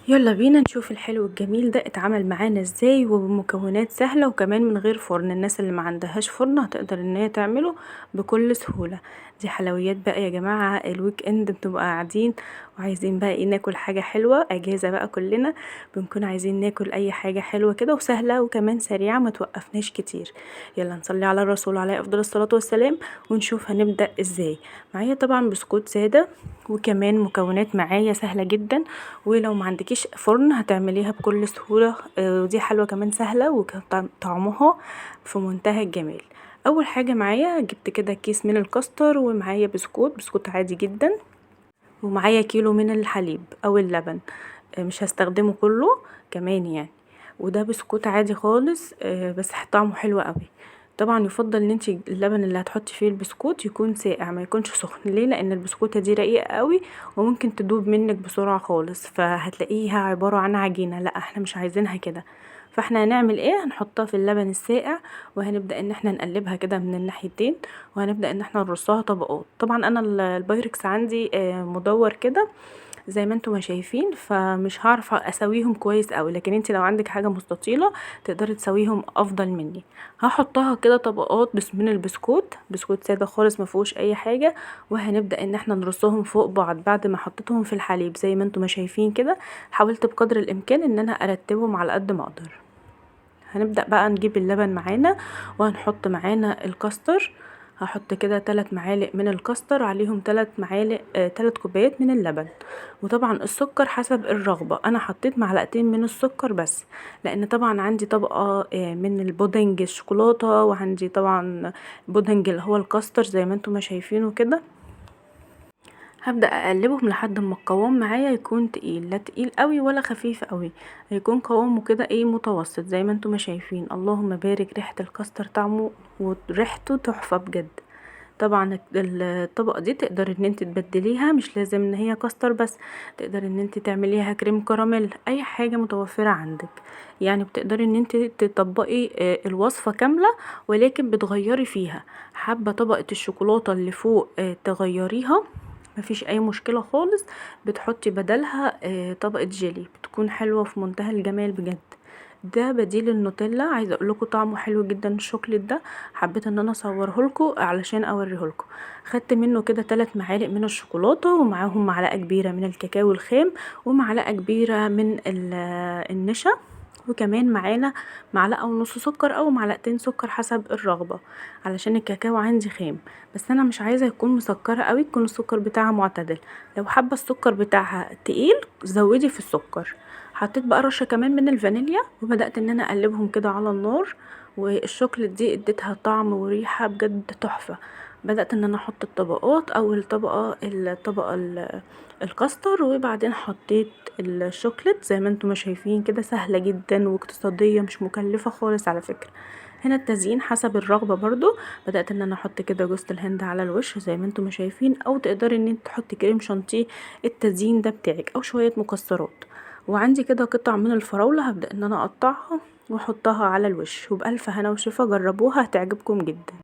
يلا بينا نشوف الحلو الجميل ده اتعمل معانا ازاي وبمكونات سهلة وكمان من غير فرن. الناس اللي ما عندهاش فرن هتقدر ان هي تعمله بكل سهولة. دي حلويات بقى يا جماعة، الويك اند بتبقى قاعدين وعايزين بقى ايه، ناكل حاجة حلوة. اجازة بقى كلنا بنكون عايزين ناكل اي حاجة حلوة كده وسهلة وكمان سريعة ما توقفناش كتير. يلا نصلي على الرسول عليه افضل الصلاة والسلام ونشوف هنبدأ ازاي. معايا طبعا بسكوت سادة وكمان مكونات معايا سهلة جدا، ولو ما عندكيش فرن هتعمليها بكل سهولة. ودي حلوة كمان سهلة وطعمها في منتهى الجمال. اول حاجة معايا جبت كده كيس من الكاستر، ومعايا بسكوت عادي جدا، ومعايا كيلو من الحليب او اللبن. مش هستخدمه كله كمان يعني. وده بسكوت عادي خالص، بس طعمه حلو قوي. طبعا يفضل ان انت اللبن اللي هتحطي فيه البسكوت يكون ساقع ما يكونش سخن. ليه؟ لان البسكوته دي رقيقه قوي وممكن تدوب منك بسرعه خالص، فهتلاقيها عباره عن عجينه. لا احنا مش عايزينها كده. فاحنا هنعمل ايه؟ هنحطها في اللبن الساقع وهنبدا ان احنا نقلبها كده من الناحيتين، وهنبدا ان احنا نرصها طبقات. طبعا انا البايركس عندي مدور كده زي ما انتم ما شايفين، فمش هعرف اسويهم كويس قوي، لكن انت لو عندك حاجه مستطيله تقدري تسويهم افضل مني. هحطها كده طبقات بس من البسكوت، بسكوت ساده خالص ما فيهوش اي حاجه، وهنبدا ان احنا نرصهم فوق بعض بعد ما حطيتهم في الحليب زي ما انتم ما شايفين كده. حاولت بقدر الامكان ان انا ارتبهم على قد ما اقدر. هنبدأ بقى نجيب اللبن معانا وهنحط معانا الكاستر. هحط كده 3 معالق من الكاستر عليهم 3 معالق 3 كوبايات من اللبن. وطبعا السكر حسب الرغبة، انا حطيت معلقتين من السكر بس، لان طبعا عندي طبقة من البودنج الشوكولاتة، وعندي طبعا بودنج اللي هو الكاستر زي ما انتم ما شايفينه كده. هبدأ اقلبهم لحد ما القوام معايا يكون تقيل، لا تقيل قوي ولا خفيف قوي، هيكون قوامه كده ايه متوسط زي ما انتم ما شايفين. اللهم بارك، ريحة الكاستر طعمه وريحته تحفة بجد. طبعا الطبقة دي تقدر ان انت تبدليها، مش لازم ان هي كاستر بس، تقدر ان انت تعمليها كريم كراميل، اي حاجة متوفرة عندك. يعني بتقدري ان انت تطبقي الوصفة كاملة، ولكن بتغيري فيها. حابة طبقة الشوكولاتة اللي فوق تغيريها، مفيش اي مشكلة خالص. بتحطي بدلها طبقة جيلي، بتكون حلوة في منتهى الجمال بجد. ده بديل النوتيلا. عايزه اقول لكم طعمه حلو جدا الشوكليت ده. حبيت ان انا اصوره لكم علشان اوريه لكم. خدت منه كده 3 معالق من الشوكولاته، ومعاهم معلقه كبيره من الكاكاو الخام، ومعلقه كبيره من النشا، وكمان معانا معلقه ونص سكر او معلقتين سكر حسب الرغبه، علشان الكاكاو عندي خام. بس انا مش عايزه يكون مسكره قوي، يكون السكر بتاعها معتدل. لو حابه السكر بتاعها تقيل زودي في السكر. حطيت بقى رشه كمان من الفانيليا، وبدات ان انا اقلبهم كده على النار. والشوكليت دي اديتها طعم وريحه بجد تحفه. بدات ان انا احط الطبقات، اول طبقه الكاستر، وبعدين حطيت الشوكليت زي ما انتم ما شايفين كده. سهله جدا واقتصاديه، مش مكلفه خالص على فكره. هنا التزيين حسب الرغبه برضو. بدات ان انا احط كده جوز الهند على الوش زي ما انتم ما شايفين، او تقدري ان انت تحطي كريم شانتيه التزيين ده بتاعك، او شويه مكسرات. وعندي كده قطع من الفراولة هبدأ ان انا اقطعها واحطها على الوش، وبألف هنا وشفا. جربوها هتعجبكم جدا.